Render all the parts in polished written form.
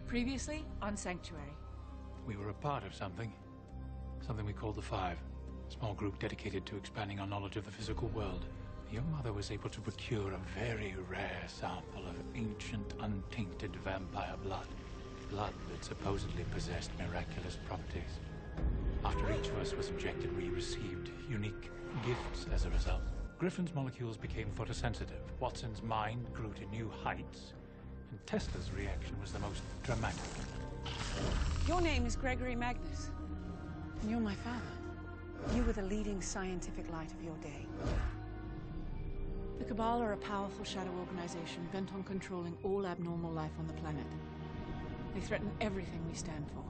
Previously on Sanctuary. We were a part of something we called the Five. A small group dedicated to expanding our knowledge of the physical world. Your mother was able to procure a very rare sample of ancient, untainted vampire blood. Blood that supposedly possessed miraculous properties. After each of us was injected, we received unique gifts as a result. Griffin's molecules became photosensitive. Watson's mind grew to new heights. And Tesla's reaction was the most dramatic. Your name is Gregory Magnus. And you're my father. You were the leading scientific light of your day. The Cabal are a powerful shadow organization bent on controlling all abnormal life on the planet. They threaten everything we stand for.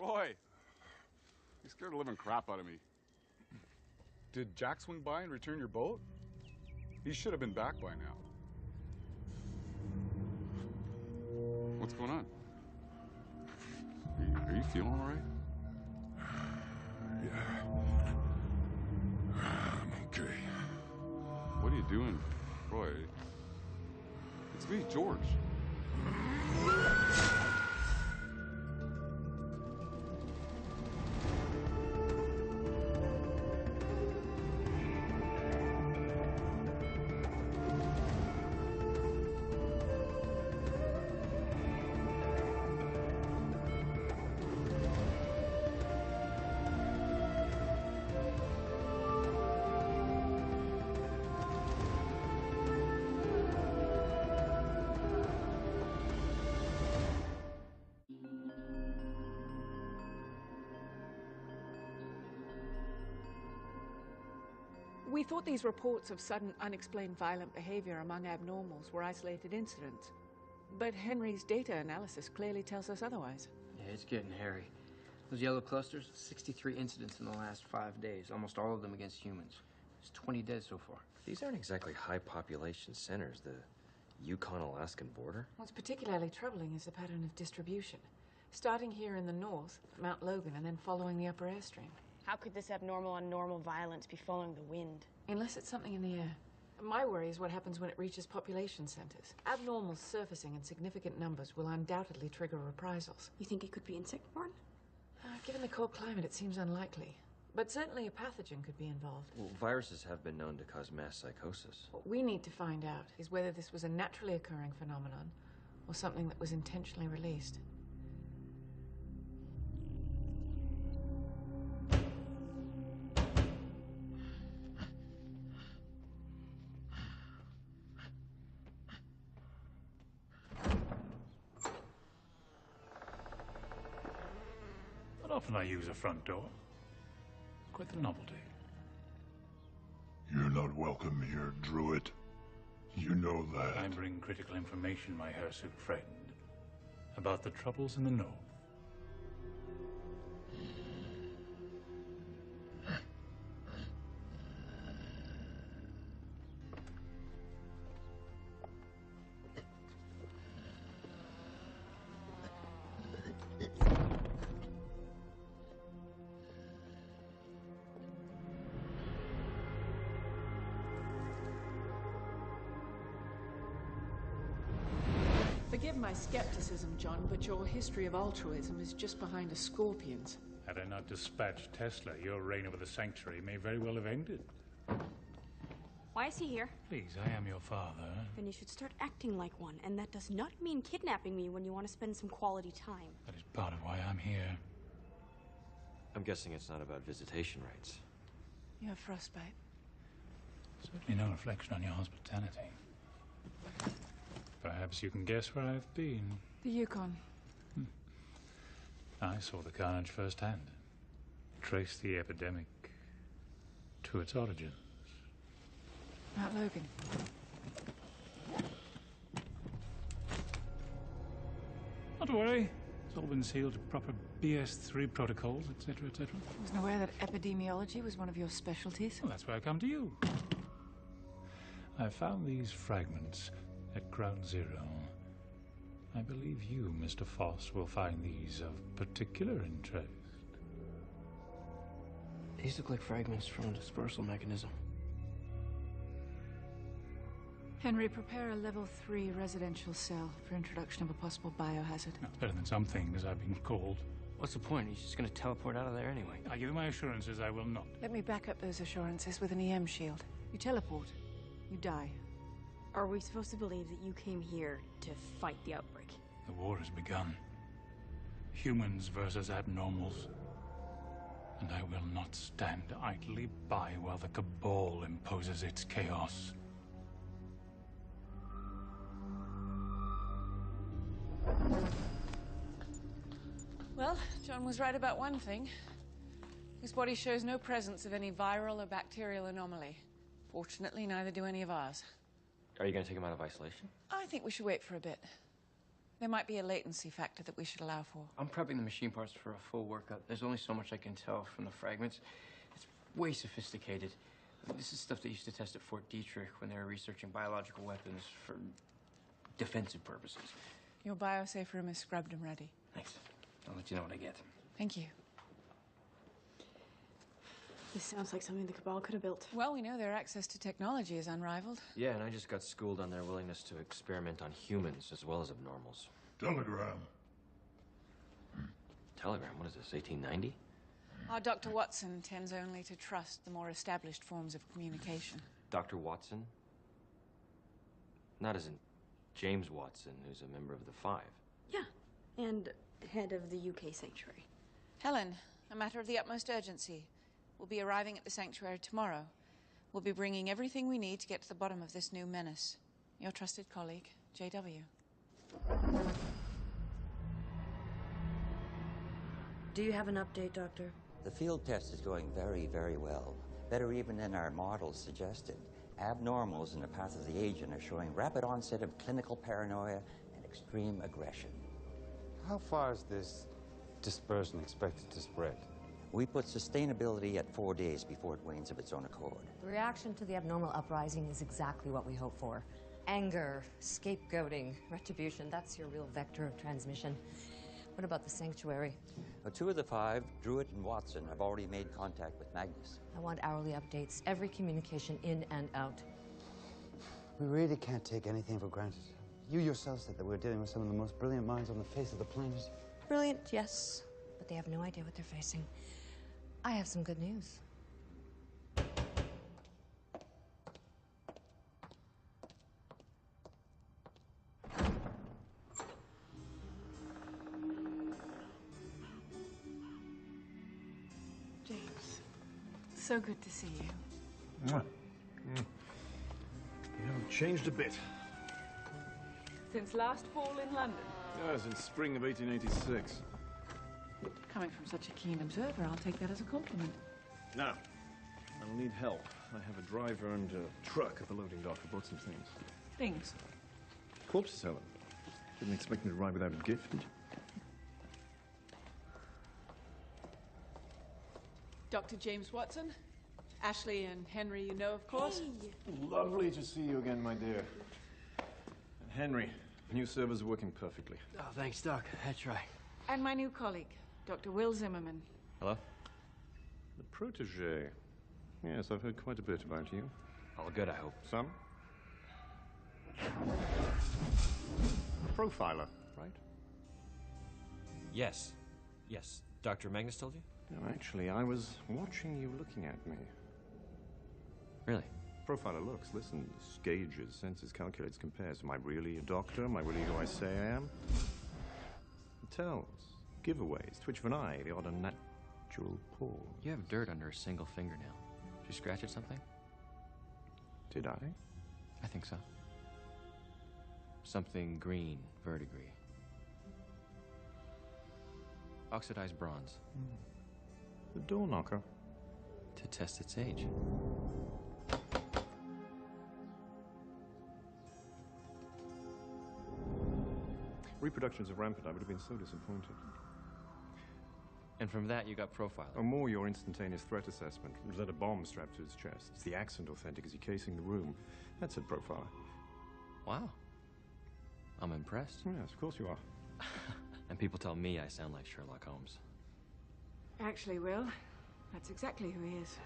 Roy! You scared the living crap out of me. Did Jack swing by and return your boat? He should have been back by now. What's going on? Are you feeling all right? Yeah. I'm okay. What are you doing, Roy? It's me, George. We thought these reports of sudden, unexplained violent behavior among abnormals were isolated incidents. But Henry's data analysis clearly tells us otherwise. Yeah, it's getting hairy. Those yellow clusters, 63 incidents in the last 5 days, almost all of them against humans. There's 20 dead so far. These aren't exactly high-population centers, the Yukon-Alaskan border. What's particularly troubling is the pattern of distribution. Starting here in the north, Mount Logan, and then following the upper airstream. How could this abnormal on normal violence be following the wind? Unless it's something in the air. My worry is what happens when it reaches population centers. Abnormals surfacing in significant numbers will undoubtedly trigger reprisals. You think it could be insect-borne? Given the cold climate, it seems unlikely. But certainly a pathogen could be involved. Well, viruses have been known to cause mass psychosis. What we need to find out is whether this was a naturally occurring phenomenon or something that was intentionally released. Not often I use a front door. Quite the novelty. You're not welcome here, Druid. You know that. I bring critical information, my hirsute friend, about the troubles in the north. Forgive my skepticism, John, but your history of altruism is just behind a scorpion's. Had I not dispatched Tesla, your reign over the Sanctuary may very well have ended. Why is he here? Please, I am your father. Then you should start acting like one, and that does not mean kidnapping me when you want to spend some quality time. That is part of why I'm here. I'm guessing it's not about visitation rights. You have frostbite. Certainly no reflection on your hospitality. Perhaps you can guess where I've been. The Yukon. I saw the carnage firsthand. Traced the epidemic to its origins. Mount Logan. Not to worry. It's all been sealed to proper BS3 protocols, etc., etc. I wasn't aware that epidemiology was one of your specialties. Well, that's why I come to you. I found these fragments at Ground Zero. I believe you, Mr. Foss, will find these of particular interest. These look like fragments from a dispersal mechanism. Henry, prepare a level 3 residential cell for introduction of a possible biohazard. That's better than some things I've been called. What's the point? He's just gonna teleport out of there anyway. I give you my assurances I will not. Let me back up those assurances with an EM shield. You teleport, you die. Are we supposed to believe that you came here to fight the outbreak? The war has begun. Humans versus abnormals. And I will not stand idly by while the Cabal imposes its chaos. Well, John was right about one thing. His body shows no presence of any viral or bacterial anomaly. Fortunately, neither do any of ours. Are you going to take him out of isolation? I think we should wait for a bit. There might be a latency factor that we should allow for. I'm prepping the machine parts for a full workup. There's only so much I can tell from the fragments. It's way sophisticated. This is stuff they used to test at Fort Detrick when they were researching biological weapons for defensive purposes. Your biosafe room is scrubbed and ready. Thanks. I'll let you know what I get. Thank you. This sounds like something the Cabal could have built. Well, we know their access to technology is unrivaled. Yeah, and I just got schooled on their willingness to experiment on humans as well as abnormals. Telegram. Telegram, what is this, 1890? Our Dr. Watson tends only to trust the more established forms of communication. Dr. Watson? Not as in James Watson, who's a member of the Five. Yeah, and head of the UK Sanctuary. Helen, a matter of the utmost urgency. We'll be arriving at the Sanctuary tomorrow. We'll be bringing everything we need to get to the bottom of this new menace. Your trusted colleague, JW. Do you have an update, Doctor? The field test is going very, very well. Better even than our models suggested. Abnormals in the path of the agent are showing rapid onset of clinical paranoia and extreme aggression. How far is this dispersion expected to spread? We put sustainability at 4 days before it wanes of its own accord. The reaction to the abnormal uprising is exactly what we hope for. Anger, scapegoating, retribution, that's your real vector of transmission. What about the Sanctuary? Well, 2 of the 5, Druitt and Watson, have already made contact with Magnus. I want hourly updates, every communication in and out. We really can't take anything for granted. You yourself said that we're dealing with some of the most brilliant minds on the face of the planet. Brilliant, yes, but they have no idea what they're facing. I have some good news. James, so good to see you. You haven't changed a bit. Since last fall in London. Yeah, it was in spring of 1886. Coming from such a keen observer, I'll take that as a compliment. Now, I'll need help. I have a driver and a truck at the loading dock. I bought some things. Things? Corpses, Helen. Didn't expect me to ride without a gift, did you? Dr. James Watson. Ashley and Henry, you know, of course. Hey. Lovely to see you again, my dear. And Henry, new servers are working perfectly. Oh, thanks, Doc. That's right. And my new colleague, Dr. Will Zimmerman. Hello? The protege. Yes, I've heard quite a bit about you. All good, I hope. Some? Profiler, right? Yes. Yes. Dr. Magnus told you? No, actually, I was watching you looking at me. Really? Profiler looks, listens, gauges, senses, calculates, compares. Am I really a doctor? Am I really who I say I am? Tells, giveaways, twitch of an eye, the odd unnatural pause. You have dirt under a single fingernail. Did you scratch at something? Did I? I think so. Something green, verdigris. Oxidized bronze. The door knocker. To test its age. Reproductions are rampant. I would have been so disappointed. And from that, you got profiling. Or more your instantaneous threat assessment. Was that a bomb strapped to his chest? Is the accent authentic? Is he casing the room? That's a profiler. Wow. I'm impressed. Yes, of course you are. And people tell me I sound like Sherlock Holmes. Actually, Will, that's exactly who he is.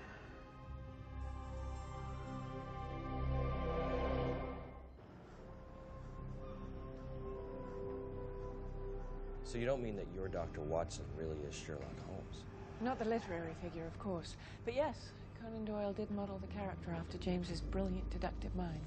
So you don't mean that your Dr. Watson really is Sherlock Holmes? Not the literary figure, of course. But yes, Conan Doyle did model the character after James's brilliant deductive mind.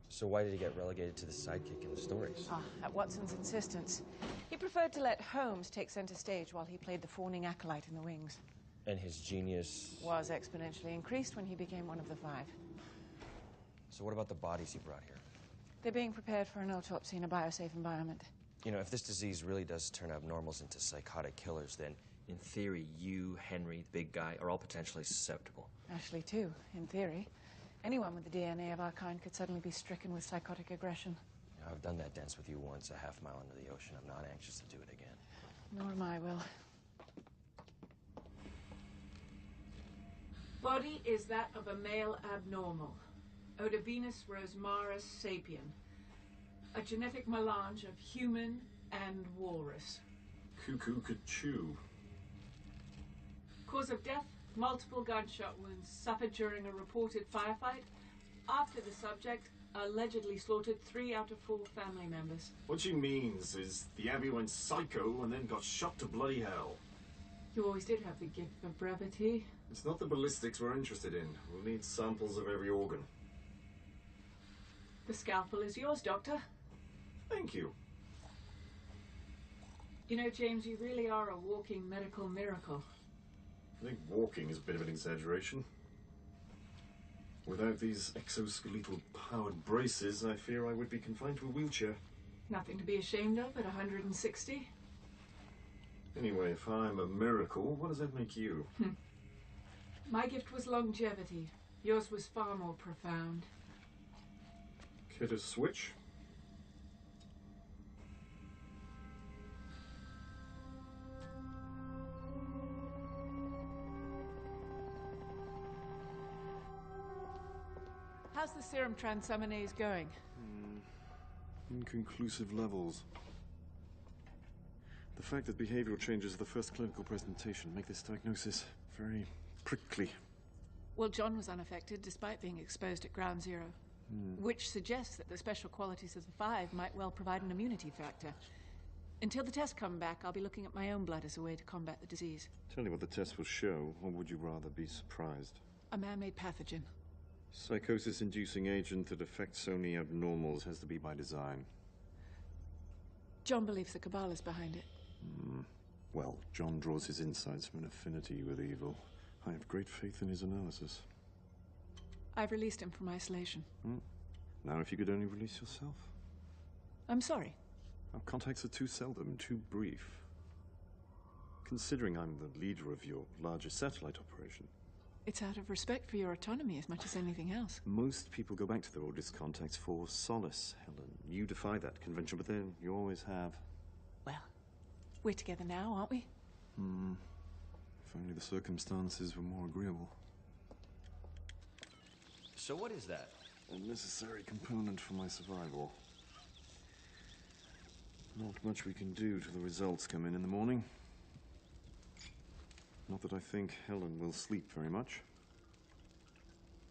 So why did he get relegated to the sidekick in the stories? At Watson's insistence. He preferred to let Holmes take center stage while he played the fawning acolyte in the wings. And his genius... Was exponentially increased when he became one of the five. So what about the bodies he brought here? They're being prepared for an autopsy in a biosafe environment. You know, if this disease really does turn abnormals into psychotic killers, then in theory, you, Henry, the big guy, are all potentially susceptible. Ashley, too, in theory. Anyone with the DNA of our kind could suddenly be stricken with psychotic aggression. You know, I've done that dance with you once, a half-mile under the ocean. I'm not anxious to do it again. Nor am I, Will. Body is that of a male abnormal. Odovenus rosmarus sapien. A genetic melange of human and walrus. Cuckoo could chew. Cause of death, multiple gunshot wounds suffered during a reported firefight after the subject allegedly slaughtered 3 out of 4 family members. What she means is the Abbey went psycho and then got shot to bloody hell. You always did have the gift for brevity. It's not the ballistics we're interested in. We'll need samples of every organ. The scalpel is yours, Doctor. Thank you. You know, James, you really are a walking medical miracle. I think walking is a bit of an exaggeration. Without these exoskeletal powered braces, I fear I would be confined to a wheelchair. Nothing to be ashamed of at 160. Anyway, if I'm a miracle, what does that make you? My gift was longevity. Yours was far more profound. Care to switch? How's the serum transaminase going? Inconclusive levels. The fact that behavioral changes are the first clinical presentation make this diagnosis very prickly. Well, John was unaffected despite being exposed at ground zero, which suggests that the special qualities of the 5 might well provide an immunity factor. Until the tests come back, I'll be looking at my own blood as a way to combat the disease. Tell me what the test will show, or would you rather be surprised? A man-made pathogen. Psychosis-inducing agent that affects only abnormals has to be by design. John believes the Cabal is behind it. Well, John draws his insights from an affinity with evil. I have great faith in his analysis. I've released him from isolation. Now, if you could only release yourself. I'm sorry. Our contacts are too seldom, too brief. Considering I'm the leader of your largest satellite operation. It's out of respect for your autonomy as much as anything else. Most people go back to their oldest contacts for solace, Helen. You defy that convention, but then you always have. Well, we're together now, aren't we? If only the circumstances were more agreeable. So what is that? A necessary component for my survival. Not much we can do till the results come in the morning. Not that I think Helen will sleep very much.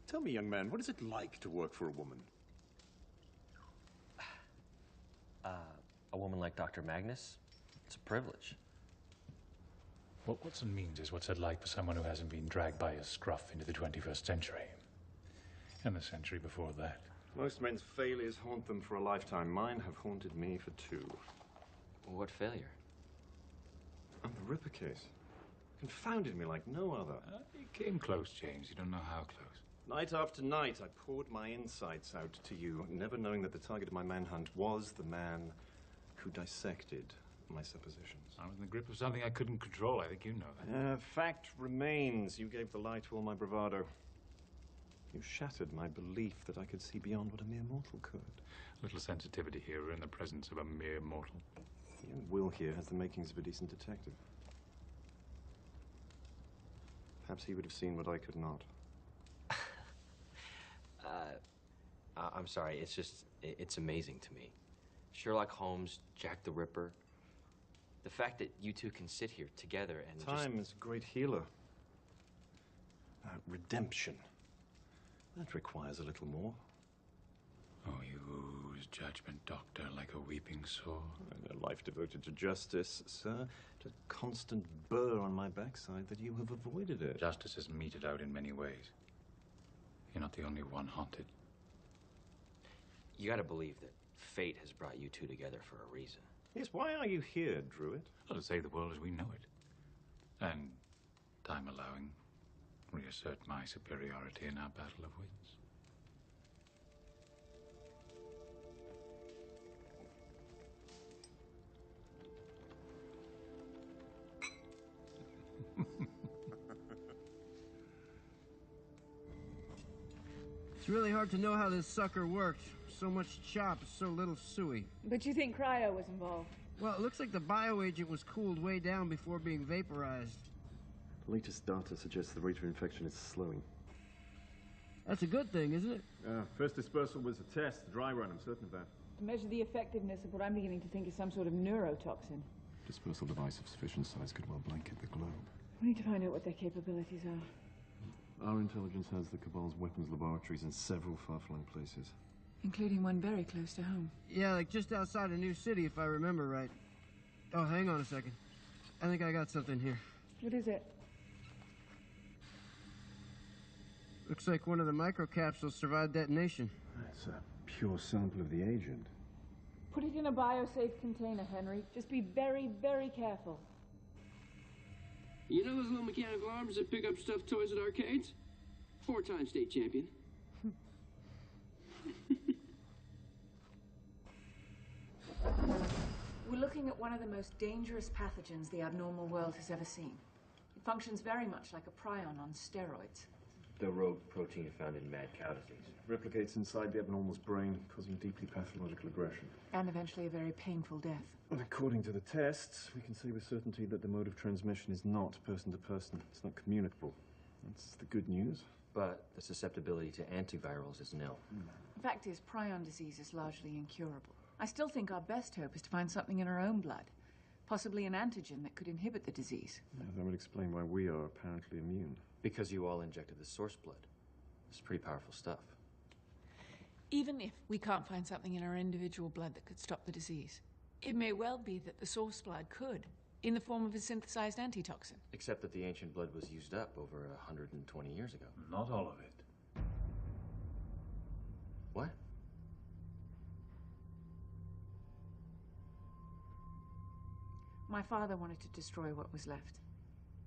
Tell me, young man, what is it like to work for a woman? A woman like Dr. Magnus? It's a privilege. What Watson means is what's it like for someone who hasn't been dragged by a scruff into the 21st century. And the century before that. Most men's failures haunt them for a lifetime. Mine have haunted me for 2. What failure? And the Ripper case. Confounded me like no other. You came close, James. You don't know how close. Night after night, I poured my insights out to you, never knowing that the target of my manhunt was the man who dissected my suppositions. I was in the grip of something I couldn't control. I think you know that. Fact remains, you gave the lie to all my bravado. You shattered my belief that I could see beyond what a mere mortal could. A little sensitivity here. We're in the presence of a mere mortal. Young Will here has the makings of a decent detective. Perhaps he would have seen what I could not. I'm sorry, it's amazing to me. Sherlock Holmes, Jack the Ripper. The fact that you two can sit here together and Time is a great healer. Redemption. That requires a little more. Oh, you ooze judgment, Doctor, like a weeping sore. And a life devoted to justice, sir. A constant burr on my backside that you have avoided it. Justice is meted out in many ways. You're not the only one haunted. You gotta believe that fate has brought you two together for a reason. Yes, why are you here, Druid? Well, to save the world as we know it. And, time allowing, reassert my superiority in our battle of wits. It's really hard to know how this sucker worked. So much chop, so little suey. But you think cryo was involved? Well, it looks like the bioagent was cooled way down before being vaporized. The latest data suggests the rate of infection is slowing. That's a good thing, isn't it? First dispersal was a test, a dry run, I'm certain of that. To measure the effectiveness of what I'm beginning to think is some sort of neurotoxin. Dispersal device of sufficient size could well blanket the globe. We need to find out what their capabilities are. Our intelligence has the Cabal's weapons laboratories in several far-flung places. Including one very close to home. Yeah, like just outside a new city, if I remember right. Oh, hang on a second. I think I got something here. What is it? Looks like one of the microcapsules survived detonation. That's a pure sample of the agent. Put it in a biosafe container, Henry. Just be very, very careful. You know those little mechanical arms that pick up stuffed toys at arcades? 4-time state champion. We're looking at one of the most dangerous pathogens the abnormal world has ever seen. It functions very much like a prion on steroids. The rogue protein found in mad cow disease. Replicates inside the abnormal's brain, causing deeply pathological aggression. And eventually a very painful death. And according to the tests, we can say with certainty that the mode of transmission is not person to person. It's not communicable. That's the good news. But the susceptibility to antivirals is nil. The fact is, prion disease is largely incurable. I still think our best hope is to find something in our own blood. Possibly an antigen that could inhibit the disease. Yeah, that would explain why we are apparently immune. Because you all injected the source blood. It's pretty powerful stuff. Even if we can't find something in our individual blood that could stop the disease, it may well be that the source blood could, in the form of a synthesized antitoxin. Except that the ancient blood was used up over 120 years ago. Not all of it. What? My father wanted to destroy what was left.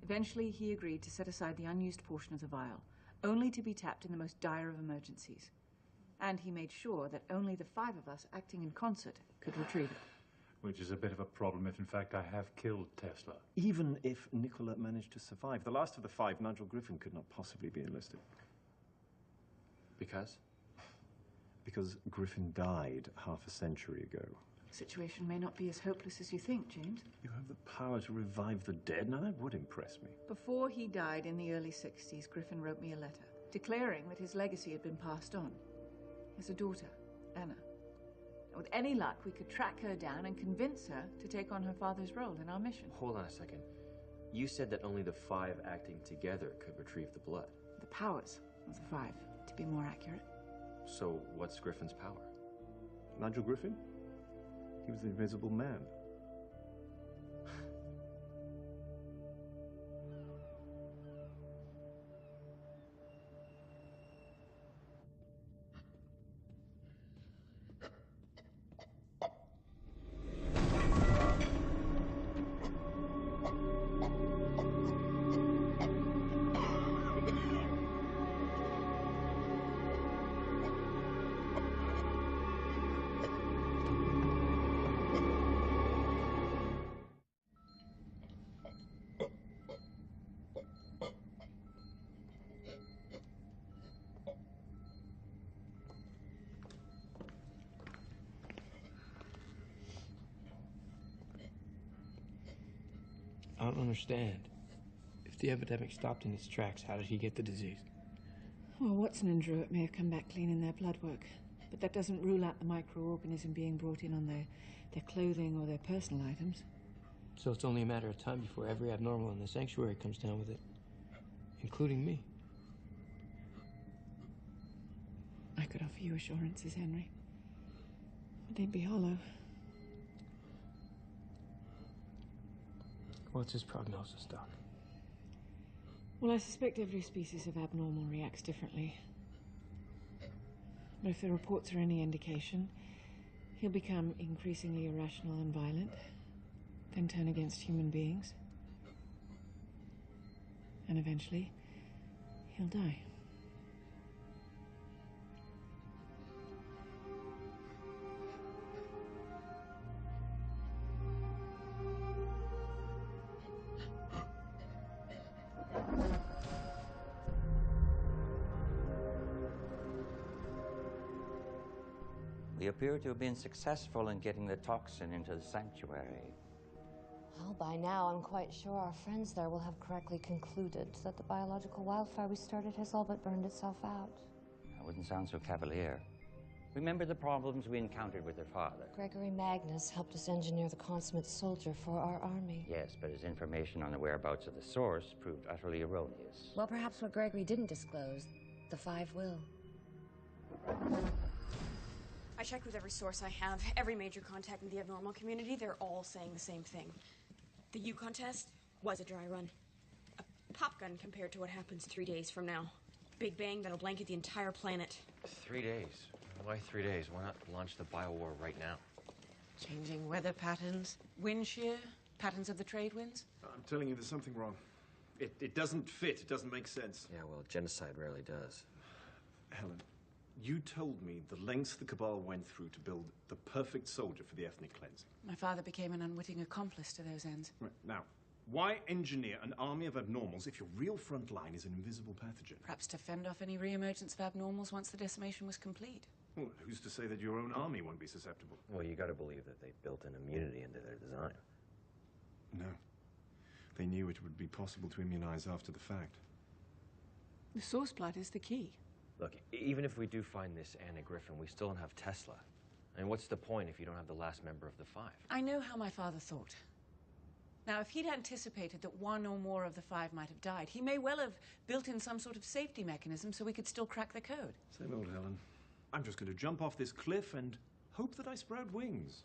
Eventually, he agreed to set aside the unused portion of the vial, only to be tapped in the most dire of emergencies. And he made sure that only the 5 of us acting in concert could retrieve it. Which is a bit of a problem if, in fact, I have killed Tesla. Even if Nicola managed to survive, the last of the 5, Nigel Griffin, could not possibly be enlisted. Because? Because Griffin died half a century ago. The situation may not be as hopeless as you think, James. You have the power to revive the dead. Now, that would impress me. Before he died in the early 60s, Griffin wrote me a letter, declaring that his legacy had been passed on. He has a daughter, Anna. With any luck, we could track her down and convince her to take on her father's role in our mission. Hold on a second. You said that only the 5 acting together could retrieve the blood. The powers of the 5, to be more accurate. So what's Griffin's power? Nigel Griffin? He was the Invisible Man. I don't understand. If the epidemic stopped in its tracks, how did he get the disease? Well, Watson and Druitt may have come back clean in their blood work, but that doesn't rule out the microorganism being brought in on their clothing or their personal items. So it's only a matter of time before every abnormal in the sanctuary comes down with it, including me. I could offer you assurances, Henry, but they'd be hollow. What's his prognosis, Doc? Well, I suspect every species of abnormal reacts differently. But if the reports are any indication, he'll become increasingly irrational and violent, then turn against human beings. And eventually, he'll die. We appear to have been successful in getting the toxin into the sanctuary. Well, by now, I'm quite sure our friends there will have correctly concluded that the biological wildfire we started has all but burned itself out. That wouldn't sound so cavalier. Remember the problems we encountered with their father? Gregory Magnus helped us engineer the consummate soldier for our army. Yes, but his information on the whereabouts of the source proved utterly erroneous. Well, perhaps what Gregory didn't disclose, the Five will. I checked with every source I have, every major contact in the abnormal community. They're all saying the same thing. The Yukon test was a dry run. A pop gun compared to what happens 3 days from now. Big bang that'll blanket the entire planet. 3 days? Why 3 days? Why not launch the biowar right now? Changing weather patterns, wind shear, patterns of the trade winds. I'm telling you, there's something wrong. It doesn't fit. It doesn't make sense. Yeah, well, genocide rarely does. Helen, you told me the lengths the Cabal went through to build the perfect soldier for the ethnic cleansing. My father became an unwitting accomplice to those ends. Right. Now, why engineer an army of abnormals if your real front line is an invisible pathogen? Perhaps to fend off any re-emergence of abnormals once the decimation was complete. Well, who's to say that your own army won't be susceptible? Well, you gotta believe that they built an immunity into their design. No. They knew it would be possible to immunize after the fact. The source blood is the key. Look, even if we do find this Anna Griffin, we still don't have Tesla. And what's the point if you don't have the last member of the Five? I know how my father thought. Now, if he'd anticipated that one or more of the Five might have died, he may well have built in some sort of safety mechanism so we could still crack the code. Same old Helen. I'm just going to jump off this cliff and hope that I sprout wings.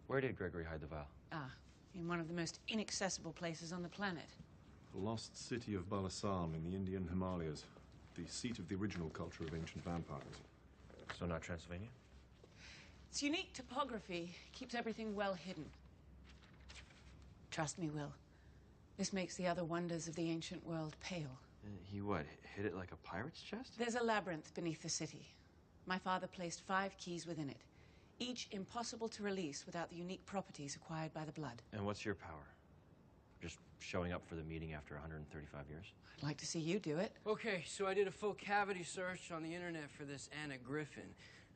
Where did Gregory hide the vial? Ah, in one of the most inaccessible places on the planet. The lost city of Balasam in the Indian Himalayas. The seat of the original culture of ancient vampires. So not Transylvania? Its unique topography keeps everything well hidden. Trust me, Will. This makes the other wonders of the ancient world pale. He what, hid it like a pirate's chest? There's a labyrinth beneath the city. My father placed 5 keys within it, each impossible to release without the unique properties acquired by the blood. And what's your power? Just showing up for the meeting after 135 years? I'd like to see you do it. Okay, so I did a full cavity search on the internet for this Anna Griffin.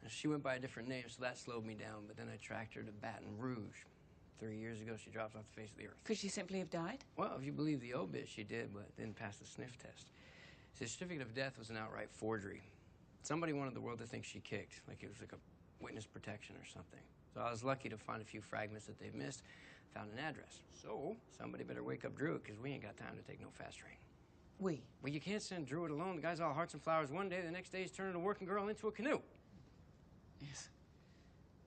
She went by a different name, so that slowed me down, but then I tracked her to Baton Rouge. 3 years ago, she dropped off the face of the earth. Could she simply have died? Well, if you believe the obit, she did, but didn't pass the sniff test. The certificate of death was an outright forgery. Somebody wanted the world to think she kicked, like it was like a witness protection or something. So I was lucky to find a few fragments that they missed, found an address. So somebody better wake up Druitt, because we ain't got time to take no fast train. We? Well, you can't send Druitt alone. The guy's all hearts and flowers one day, the next day he's turning a working girl into a canoe. Yes.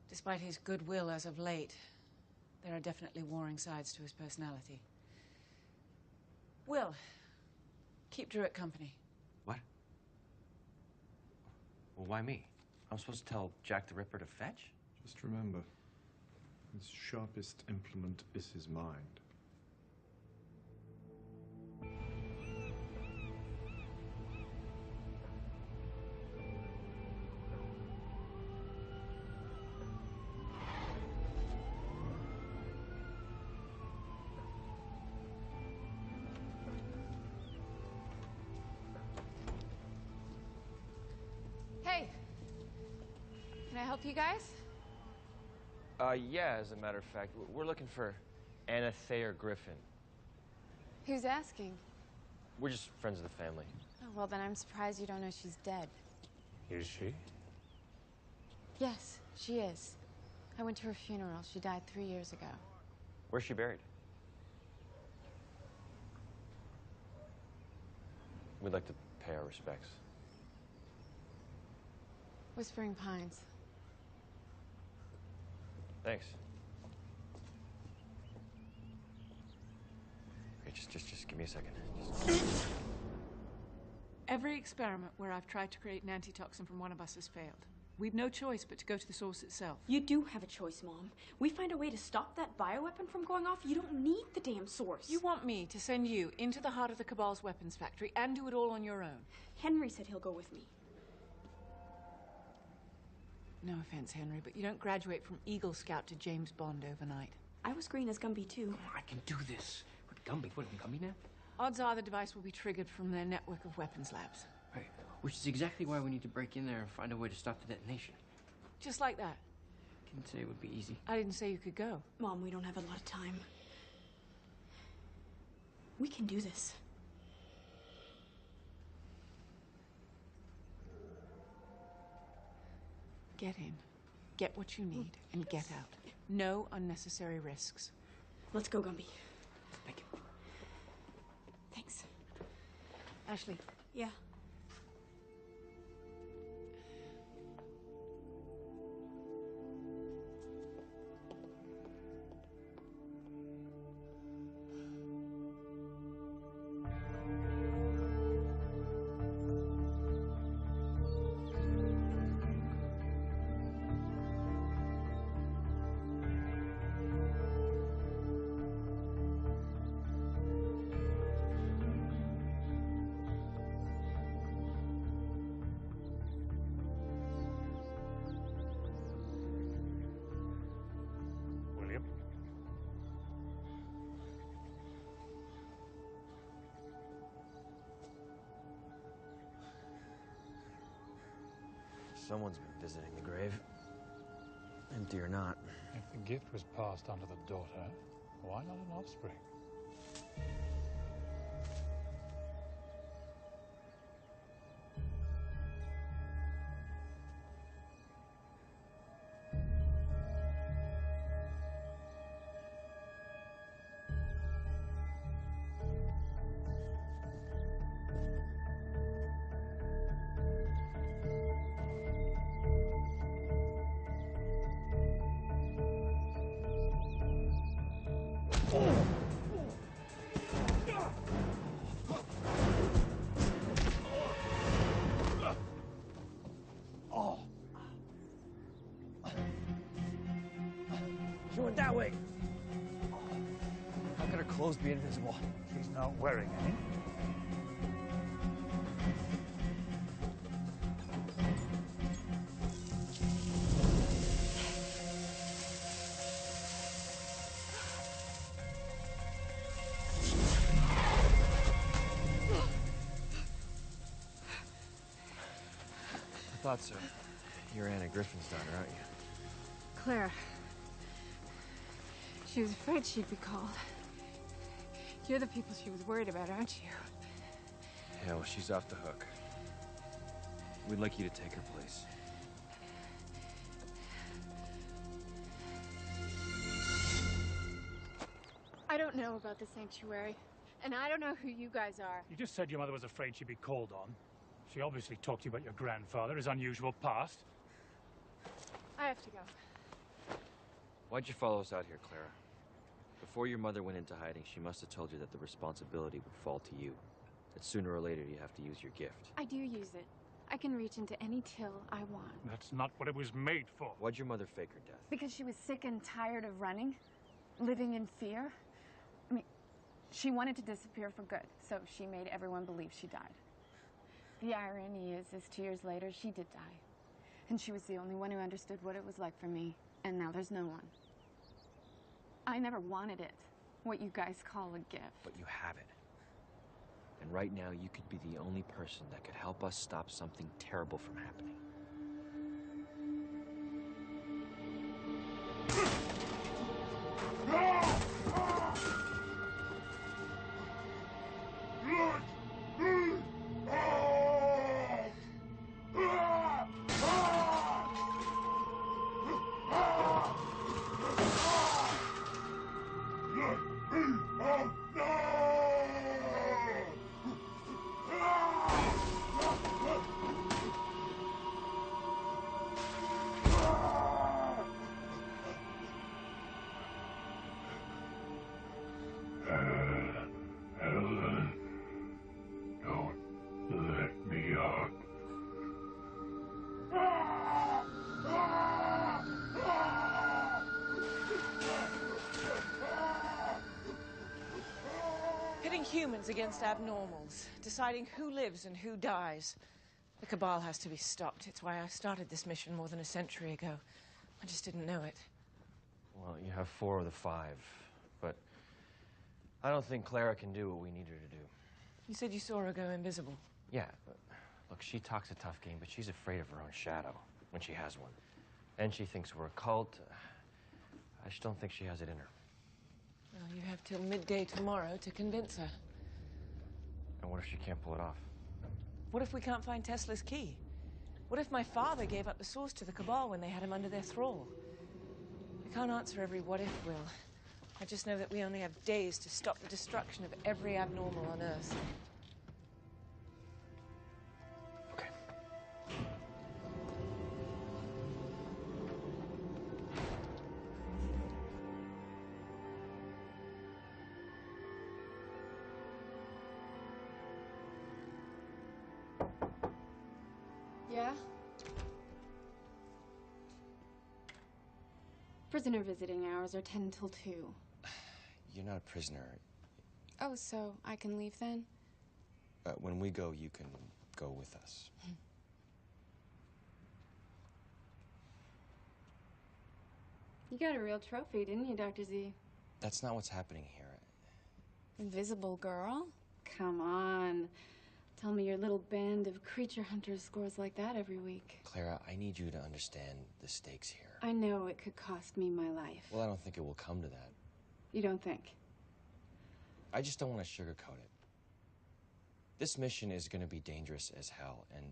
Despite his goodwill as of late, there are definitely warring sides to his personality. Will, keep Druitt company. What? Well, why me? I'm supposed to tell Jack the Ripper to fetch? Just remember, his sharpest implement is his mind. Hey, can I help you guys? Yeah, as a matter of fact. We're looking for Anna Thayer Griffin. Who's asking? We're just friends of the family. Oh, well, then I'm surprised you don't know she's dead. Is she? Yes, she is. I went to her funeral. She died 3 years ago. Where's she buried? We'd like to pay our respects. Whispering Pines. Thanks. Okay, just give me a second. Every experiment where I've tried to create an antitoxin from one of us has failed. We've no choice but to go to the source itself. You do have a choice, Mom. We find a way to stop that bioweapon from going off. You don't need the damn source. You want me to send you into the heart of the Cabal's weapons factory and do it all on your own? Henry said he'll go with me. No offense, Henry, but you don't graduate from Eagle Scout to James Bond overnight. I was green as Gumby, too. I can do this. What, Gumby? What, Gumby now? Odds are the device will be triggered from their network of weapons labs. Right. Which is exactly why we need to break in there and find a way to stop the detonation. Just like that. Didn't say it would be easy. I didn't say you could go. Mom, we don't have a lot of time. We can do this. Get in, get what you need, and get out. No unnecessary risks. Let's go, Gumby. Thank you. Thanks. Ashley. Yeah. William? Someone's been visiting the grave. Empty or not. If the gift was passed on to the daughter, why not an offspring? She went that way. How could her clothes be invisible? She's not wearing any. I thought so. You're Anna Griffin's daughter, aren't you? Claire. She was afraid she'd be called. You're the people she was worried about, aren't you? Yeah, well, she's off the hook. We'd like you to take her place. I don't know about the sanctuary, and I don't know who you guys are. You just said your mother was afraid she'd be called on. She obviously talked to you about your grandfather, his unusual past. I have to go. Why'd you follow us out here, Clara? Before your mother went into hiding, she must have told you that the responsibility would fall to you. That sooner or later you have to use your gift. I do use it. I can reach into any till I want. That's not what it was made for. Why'd your mother fake her death? Because she was sick and tired of running, living in fear. I mean, she wanted to disappear for good, so she made everyone believe she died. The irony is 2 years later, she did die. And she was the only one who understood what it was like for me, and now there's no one. I never wanted it, what you guys call a gift. But you have it. And right now, you could be the only person that could help us stop something terrible from happening. No! Pitting humans against abnormals, deciding who lives and who dies. The Cabal has to be stopped. It's why I started this mission more than a century ago. I just didn't know it. Well, you have 4 of the 5, but I don't think Clara can do what we need her to do. You said you saw her go invisible. Yeah, but look, she talks a tough game, but she's afraid of her own shadow when she has one. And she thinks we're a cult. I just don't think she has it in her. Well, you have till midday tomorrow to convince her. And what if she can't pull it off? What if we can't find Tesla's key? What if my father gave up the source to the Cabal when they had him under their thrall? I can't answer every what if, Will. I just know that we only have days to stop the destruction of every abnormal on Earth. Okay. Yeah? Prisoner visiting hours are 10 till 2. You're not a prisoner. Oh, so I can leave then? When we go, you can go with us. You got a real trophy, didn't you, Dr. Z? That's not what's happening here. Invisible girl? Come on. Tell me your little band of creature hunters scores like that every week. Clara, I need you to understand the stakes here. I know it could cost me my life. Well, I don't think it will come to that. You don't think? I just don't want to sugarcoat it. This mission is going to be dangerous as hell, and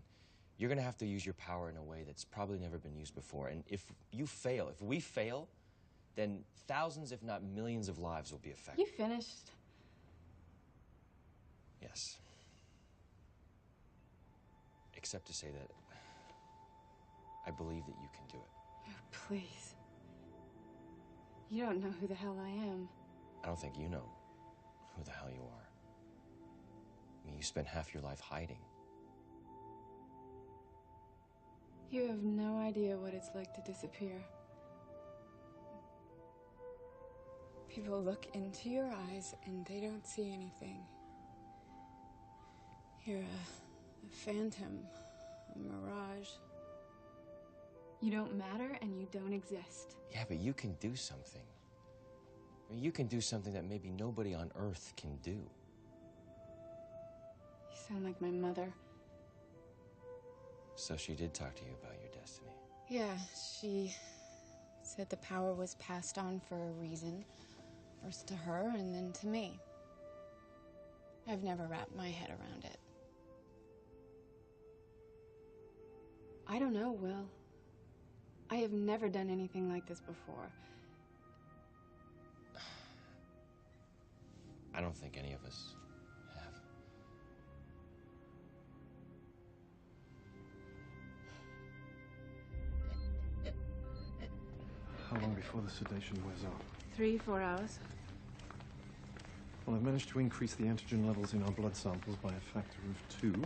you're going to have to use your power in a way that's probably never been used before. And if you fail, if we fail, then thousands, if not millions of lives will be affected. You finished? Yes. Except to say that I believe that you can do it. Oh, please. You don't know who the hell I am. I don't think you know who the hell you are. I mean, you spent half your life hiding. You have no idea what it's like to disappear. People look into your eyes and they don't see anything. You're a phantom, a mirage. You don't matter and you don't exist. Yeah, but you can do something. I mean, you can do something that maybe nobody on Earth can do. You sound like my mother. So she did talk to you about your destiny. Yeah, she said the power was passed on for a reason. First to her and then to me. I've never wrapped my head around it. I don't know, Will. I have never done anything like this before. I don't think any of us have. How long before the sedation wears off? 3-4 hours. Well, I've managed to increase the antigen levels in our blood samples by a factor of 2.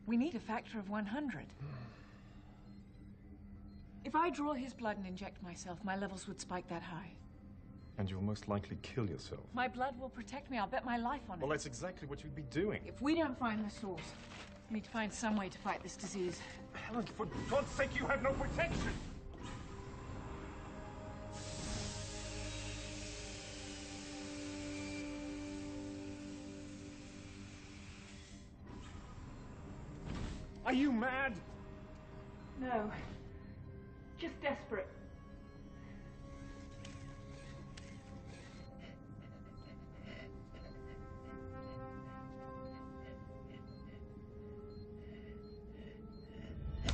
We need a factor of 100. If I draw his blood and inject myself, my levels would spike that high. And you'll most likely kill yourself. My blood will protect me. I'll bet my life on it. Well, that's exactly what you'd be doing. If we don't find the source, we need to find some way to fight this disease. Helen, for God's sake, you have no protection! Are you mad? No. Just desperate.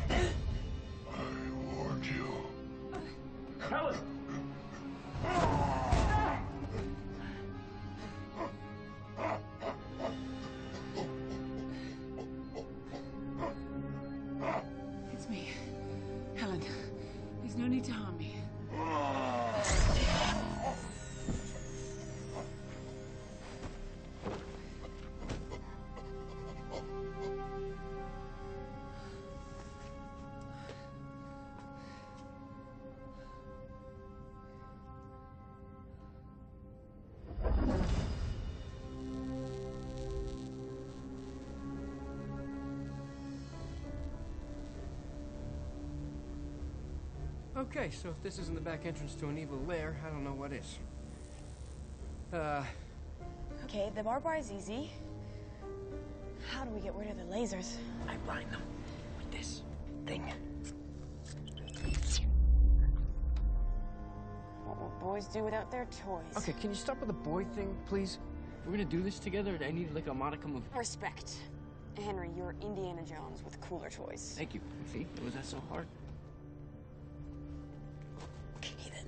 I warned you. Helen! It's me, Helen. There's no need to hide. Okay, so if this isn't the back entrance to an evil lair, I don't know what is. Okay, the barbed wire is easy. How do we get rid of the lasers? I blind them with this thing. What will boys do without their toys? Okay, can you stop with the boy thing, please? If we're gonna do this together, I need like a modicum of Respect. Henry, you're Indiana Jones with cooler toys. Thank you. See, was that so hard? Okay, then.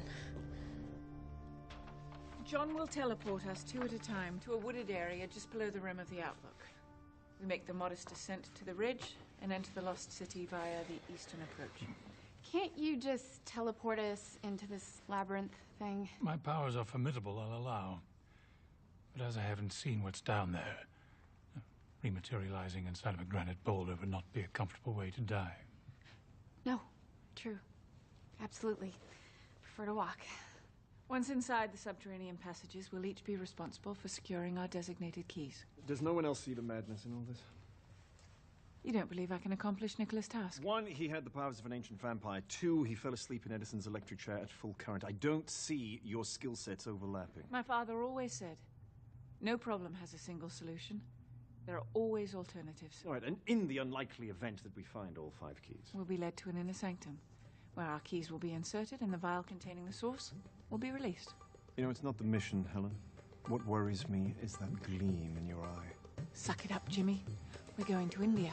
John will teleport us 2 at a time to a wooded area just below the rim of the Outlook. We make the modest descent to the ridge and enter the Lost City via the eastern approach. Can't you just teleport us into this labyrinth thing? My powers are formidable, I'll allow. But as I haven't seen what's down there, rematerializing inside of a granite boulder would not be a comfortable way to die. No, true. Absolutely. Prefer to walk. Once inside the subterranean passages, we'll each be responsible for securing our designated keys. Does no one else see the madness in all this? You don't believe I can accomplish Nicholas' task? 1, he had the powers of an ancient vampire. 2, he fell asleep in Edison's electric chair at full current. I don't see your skill sets overlapping. My father always said, no problem has a single solution. There are always alternatives. All right, and in the unlikely event that we find all 5 keys? We'll be led to an inner sanctum, where our keys will be inserted and the vial containing the source will be released. You know, it's not the mission, Helen. What worries me is that gleam in your eye. Suck it up, Jimmy. We're going to India.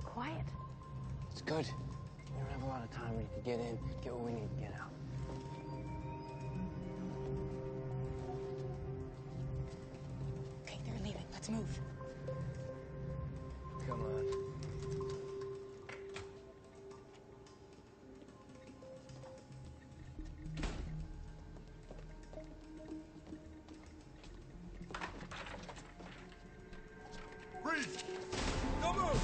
Quiet. It's good. We don't have a lot of time. We need to get in, get what we need to get out. Okay, they're leaving. Let's move. Come on. Reed! Don't move!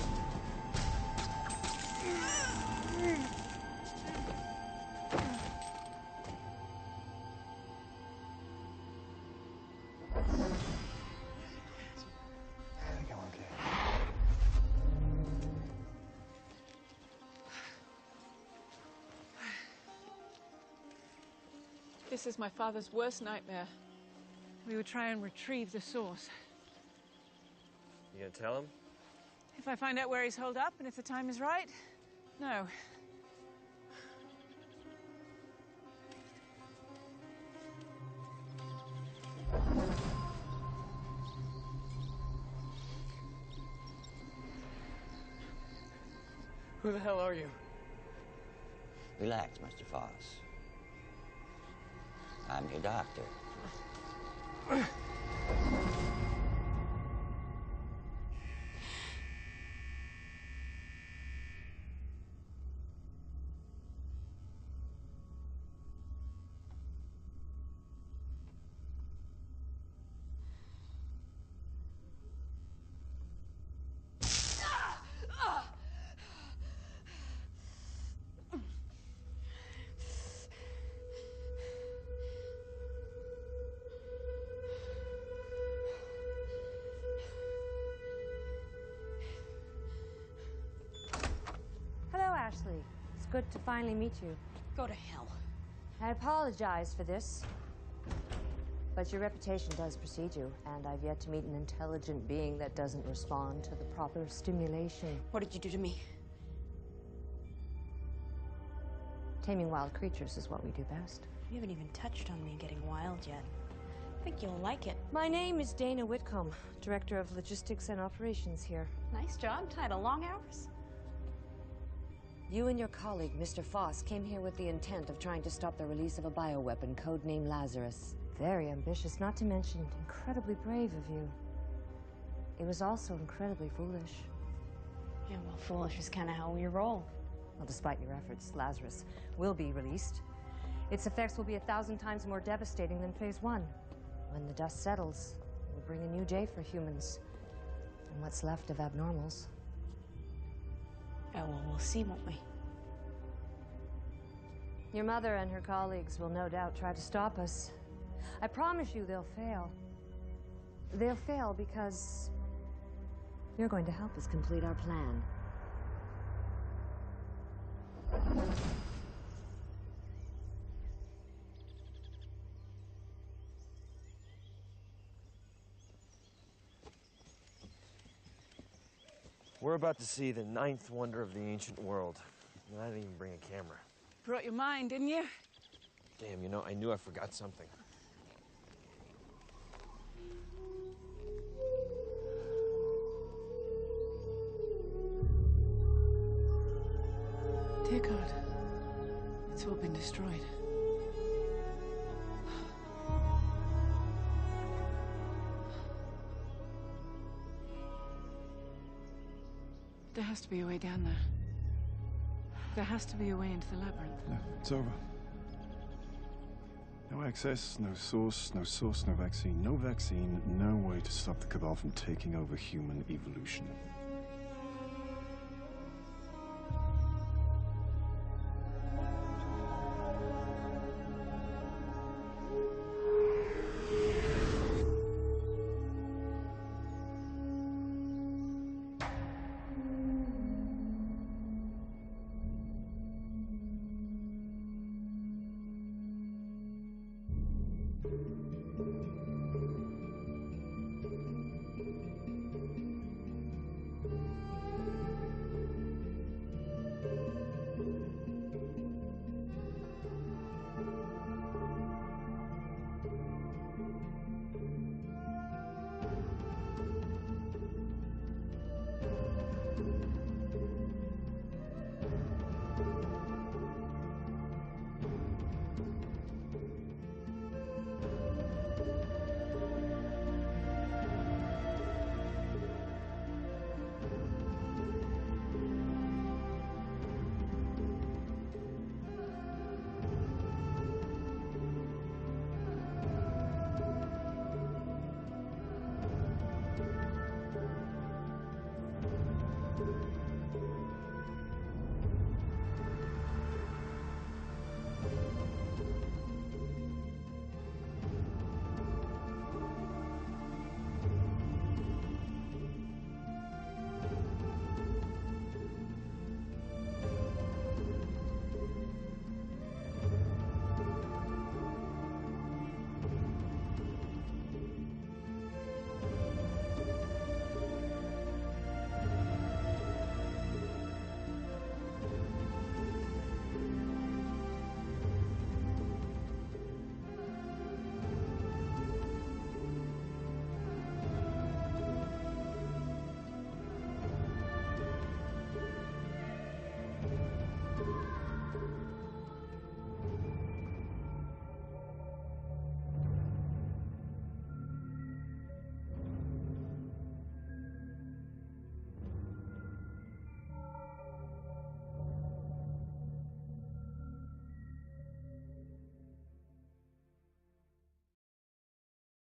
This is my father's worst nightmare. We would try and retrieve the source. You gonna tell him? If I find out where he's holed up and if the time is right, no. Who the hell are you? Relax, Mr. Foss. I'm your doctor. Ashley. It's good to finally meet you. Go to hell. I apologize for this, but your reputation does precede you, and I've yet to meet an intelligent being that doesn't respond to the proper stimulation. What did you do to me? Taming wild creatures is what we do best. You haven't even touched on me getting wild yet. I think you'll like it. My name is Dana Whitcomb, Director of Logistics and Operations here. Nice job title. Long hours? You and your colleague, Mr. Foss, came here with the intent of trying to stop the release of a bioweapon codenamed Lazarus. Very ambitious, not to mention incredibly brave of you. It was also incredibly foolish. Yeah, well, foolish is kind of how we roll. Well, despite your efforts, Lazarus will be released. Its effects will be 1,000 times more devastating than Phase 1. When the dust settles, it will bring a new day for humans. And what's left of abnormals. Oh, well, we'll see, won't we? Your mother and her colleagues will no doubt try to stop us. I promise you they'll fail. They'll fail because you're going to help us complete our plan. We're about to see the 9th wonder of the ancient world. And I didn't even bring a camera. Brought your mind, didn't you? Damn, you know, I knew I forgot something. Dear God, it's all been destroyed. There has to be a way down there. There has to be a way into the labyrinth. Yeah, it's over. No access, no source, no vaccine. No vaccine, no way to stop the Cabal from taking over human evolution.